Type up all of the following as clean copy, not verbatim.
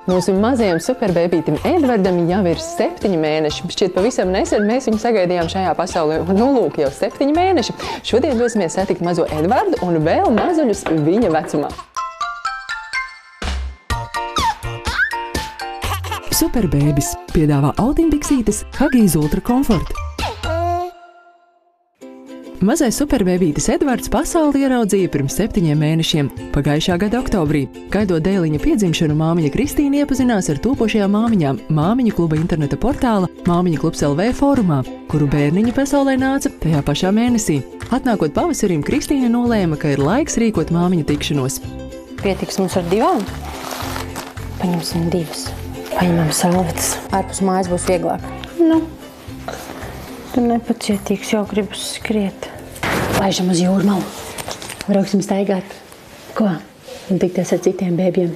Mūsu mazajam superbēbītim Edvardam jau ir 7 mēneši. Šķiet pavisam nesen mēs viņu sagaidījām šajā pasaulē. Un nu lūk, jau 7 mēneši. Šodien dosimies satikt mazo Edvardu un vēl mazuļus viņa vecumā. Superbēbis piedāvā Altimbiksītes Huggies Ultra Comfort. Mazais superbēbītis Edvards pasauli ieraudzīja pirms 7 mēnešiem, pagājušā gada oktobrī. Gaidot dēliņa piedzimšanu, māmiņa Kristīna iepazinās ar topošajām māmiņām Māmiņu kluba interneta portāla Māmiņu klubs LV fórumā, kuru bērniņi pasaulē nāca tajā pašā mēnesī. Atnākot pavasarim, Kristīna nolēma, ka ir laiks rīkot māmiņu tikšanos. Pietiks mums ar 2. Paņemsim 2. Paņemam salvetes. Ārpus mājas būs vieglāk. Nu, tu nepacietīgs, jau gribas skriet. Laižam uz Jūrmalu. Brauksim staigāt. Ko? Un tikties ar citiem bēbiem.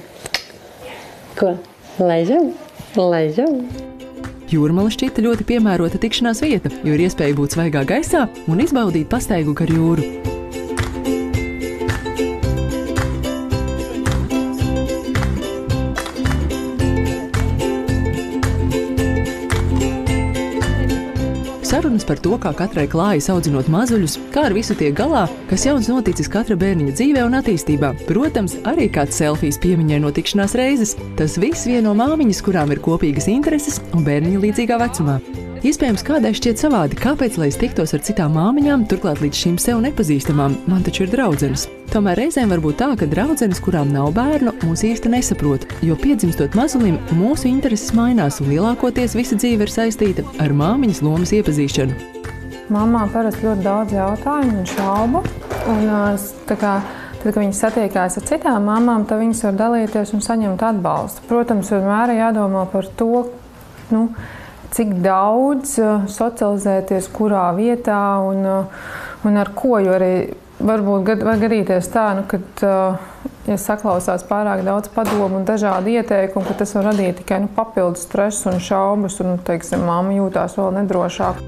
Ko? Laižam? Laižam? Jūrmala šķita ļoti piemērota tikšanās vieta, jo ir iespēja būt svaigā gaisā un izbaudīt pastaigu gar jūru. Sarunas par to, kā katrai klājas audzinot mazuļus, kā ar visu tiek galā, kas jauns noticis katra bērniņa dzīvē un attīstībā. Protams, arī kāds selfijas piemiņai no tikšanās reizes. Tas viss vieno māmiņas, kurām ir kopīgas intereses un bērniņa līdzīgā vecumā. Iespējams, kādai šķiet savādi, kāpēc, lai es tiktos ar citām māmiņām, turklāt līdz šim sev nepazīstamām, man taču ir draudzenes. Tomēr reizēm var būt tā, ka draudzenes, kurām nav bērnu, mūs īsti nesaprot, jo piedzimstot mazulim, mūsu intereses mainās un lielākoties visa dzīve ir saistīta ar māmiņas lomas iepazīšanu. Mamām parasti ļoti daudz jautājumu un šaubu, un tad, kad viņas satiekās ar citām mamām, tad viņas var dalīties un saņemt atbalstu. Protams, vienmēr ir jādomā par to, cik daudz socializēties, kurā vietā un ar ko, jo arī varbūt var gadīties tā, kad ja saklausās pārāk daudz padomu un dažādi ieteikumi, ka tas var radīt tikai papildus stresu un šaubas un, teiksim, mamma jūtās vēl nedrošāk.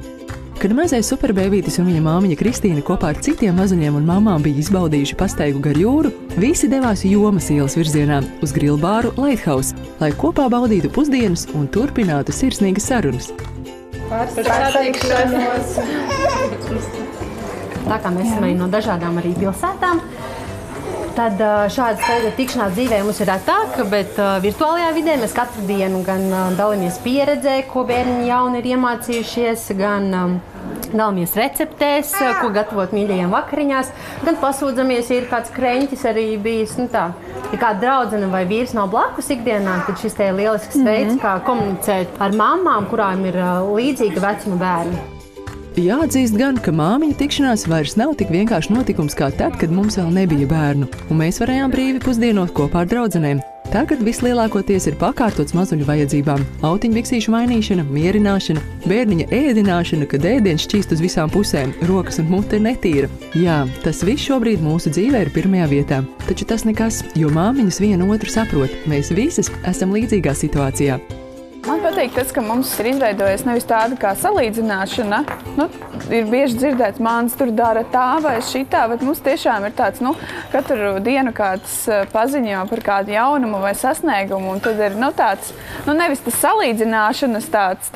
Kad mazais superbēbītis un viņa māmiņa Kristīna kopā ar citiem mazuļiem un mamām bija izbaudījuši pastaigu gar jūru, visi devās Jomas ielas virzienā uz grillbāru Lighthouse, lai kopā baudītu pusdienas un turpinātu sirsnīgas sarunas. Par satikšanos! Tā kā mēs esam arī no dažādām arī pilsētām, tad šādas tikšanās dzīvē mums ir retāk, bet virtuālajā vidē mēs katru dienu gan dalāmies pieredzē, ko bērni jauni ir iemācījušies, gan dalāmies receptēs, ko gatavot mīļajiem vakariņās, gan pasūdzamies, ja ir kāds kreņķis arī bijis. Ja kāda draudzene vai vīrs nav blakus ikdienā, tad šis te ir lielisks veids, kā komunicēt ar mammām, kurām ir līdzīga vecuma bērni. Jāatzīst gan, ka māmiņu tikšanās vairs nav tik vienkārši notikums kā tad, kad mums vēl nebija bērnu, un mēs varējām brīvi pusdienot kopā ar draudzenēm. Tagad vislielākoties ir pakārtots mazuļu vajadzībām – autiņbiksīšu mainīšana, mierināšana, bērniņa ēdināšana, kad ēdiens šķīst uz visām pusēm, rokas un mute ir netīra. Jā, tas viss šobrīd mūsu dzīvē ir pirmajā vietā. Taču tas nekas, jo māmiņas viena otru saprot. Mēs visas esam līdzīgā situācijā. Man patīk tas, ka mums ir izveidojies nevis tāda kā salīdzināšana. Ir bieži dzirdēts, māns tur dara tā vai šitā, bet mums tiešām ir tāds, katru dienu kāds paziņo par kādu jaunumu vai sasniegumu, un tad ir, tāds, nevis tas salīdzināšanas tāds,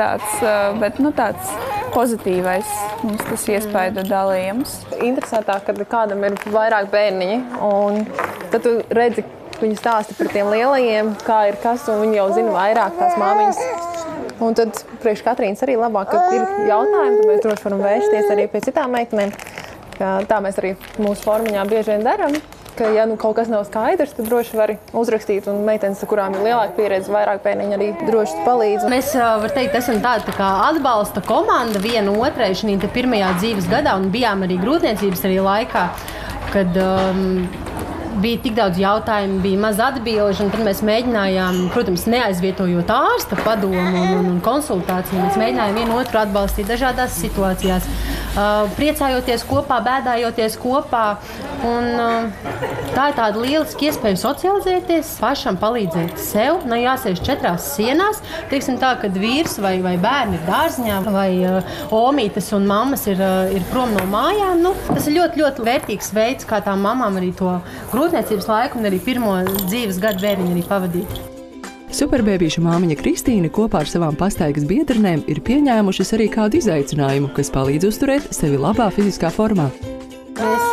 bet, tāds pozitīvais mums tas iespaido dalījums. Interesantāk, kad kādam ir vairāk bērniņi, un tad tu redzi, viņi stāsta par tiem lielajiem, kā ir kas, un viņi jau zina vairāk tās māmiņas. Un tad priekš Katrīnas arī labāk, kad ir jautājumi, tad mēs droši varam vērsties arī pie citām meitenēm. Tā mēs arī mūsu formiņā bieži vien daram, ka ja kaut kas nav skaidrs, tad droši var uzrakstīt, un meitenes, kurām ir lielāka pieredze, vairāk bērniņi arī droši palīdz. Mēs, var teikt, esam tāda kā atbalsta komanda viena otrai šī pirmajā dzīves gadā, un bijām arī grūtniecības arī laikā, kad bija tik daudz jautājumu, bija maz atbilžu, un tad mēs mēģinājām, protams, neaizvietojot ārsta padomu un konsultāciju, mēs mēģinājām vienu otru atbalstīt dažādās situācijās, priecājoties kopā, bēdājoties kopā, un tā ir tāda lieliska iespēja socializēties, pašam palīdzēt sev, jāsēž 4 sienās, teiksim tā, kad vīrs vai bērni ir dārziņā, vai omītes un mammas ir prom no mājām, tas ir ļoti, ļoti vērtīgs veids, kā tām mamām arī to grūtniecības laiku un arī pirmo dzīves gadu bērniņu arī pavadīt. Superbēbīšu māmiņa Kristīne kopā ar savām pastaigas biedrenēm ir pieņēmušas arī kādu izaicinājumu, kas palīdz uzturēt sevi labā fiziskā formā. Mēs,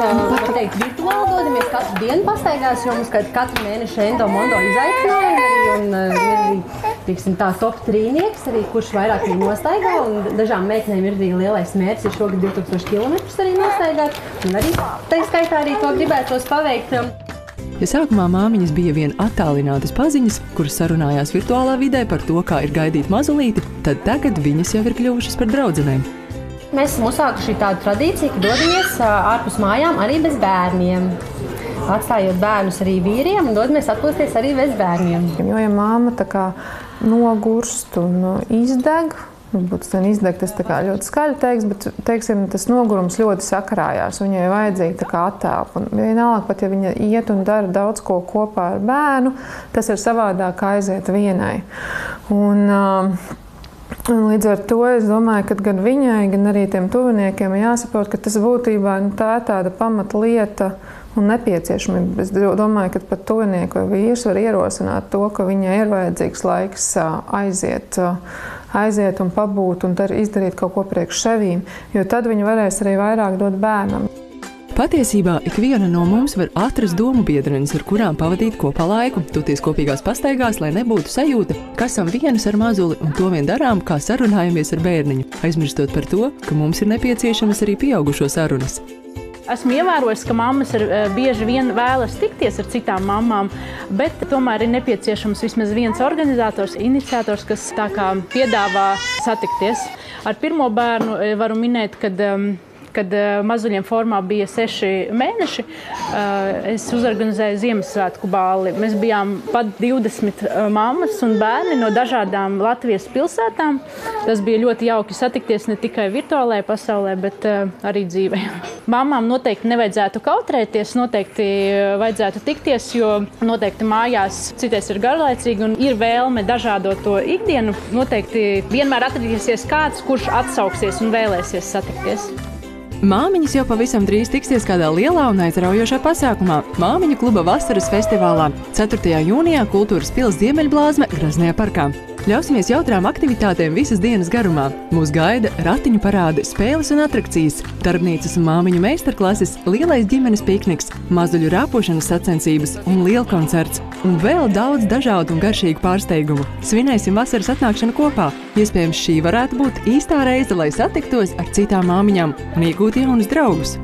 virtuāli dodamies katru dienu pastaigās, jo mums katru mēnešu Endo-Mondo izaicinājumi arī, un ir tā top 3-nieks arī, kurš vairāk ir nostaigā, un dažām meitenēm ir arī lielais mērķis, ir šogad 2000 km arī nostaigāt, un arī tā skaitā arī to gribētos paveikt. Ja sākumā māmiņas bija vien attālinātas paziņas, kuras sarunājās virtuālā vidē par to, kā ir gaidīt mazulīti, tad tagad viņas jau ir kļuvušas par draudzenēm. Mēs esam uzsākuši tādu tradīciju, ka dodamies ārpus mājām arī bez bērniem. Atstājot bērnus arī vīriem un dodamies atpūsties arī bez bērniem. Jo, ja māma tā kā nogurst un izdeg, būtu izdeg, tas tā kā ļoti skaļi teiks, bet, teiksim, tas nogurums ļoti sakarājās. Viņai ir vajadzīga tā kā attelpa. Un vienalga, pat ja viņa iet un dara daudz ko kopā ar bērnu, tas ir savādāk aiziet vienai. Un līdz ar to es domāju, ka gan viņai, gan arī tiem tuviniekiem jāsaprot, ka tas būtībā tā ir tāda pamatlieta un nepieciešamība. Es domāju, ka pat tuvinieki vai vīrs var ierosināt to, ka viņai ir vajadzīgs laiks aiziet un pabūt un izdarīt kaut ko priekš sevīm, jo tad viņi varēs arī vairāk dot bērnam. Patiesībā ikviena no mums var atrast domu biedrenes, ar kurām pavadīt kopā laiku, toties kopīgās pastaigās, lai nebūtu sajūta, ka esam vienas ar mazuli un to vien darām, kā sarunājamies ar bērniņu, aizmirstot par to, ka mums ir nepieciešamas arī pieaugušo sarunas. Esmu ievērojis, ka mammas bieži vien vēlas tikties ar citām mammām, bet tomēr ir nepieciešams vismaz viens organizators, iniciators, kas tā kā piedāvā satikties. Ar pirmo bērnu varu minēt, kad mazuļiem formā bija 6 mēneši, es uzorganizēju Ziemassvētku balli. Mēs bijām pat 20 mammas un bērni no dažādām Latvijas pilsētām. Tas bija ļoti jauki satikties ne tikai virtuālajā pasaulē, bet arī dzīvē. Mamām noteikti nevajadzētu kautrēties, noteikti vajadzētu tikties, jo noteikti mājās citais ir garlaicīgi un ir vēlme dažādot to ikdienu. Noteikti vienmēr atradīsies kāds, kurš atsauksies un vēlēsies satikties. Māmiņas jau pavisam drīz tiksies kādā lielā un aizraujošā pasākumā – Māmiņu kluba vasaras festivālā 4. jūnijā Kultūras pils Ziemeļblāzme Graznajā parkā. Ļausimies jautrām aktivitātēm visas dienas garumā. Mūs gaida ratiņu parāde, spēles un atrakcijas, darbnīcas un māmiņu meistarklases, lielais ģimenes pikniks, mazuļu rāpošanas sacensības un lielkoncerts. Un vēl daudz dažādu un garšīgu pārsteigumu. Svinēsim vasaras atnākšanu kopā. Iespējams, šī varētu būt īstā reize, lai satiktos ar citām māmiņām un iegūtu jaunus draugus.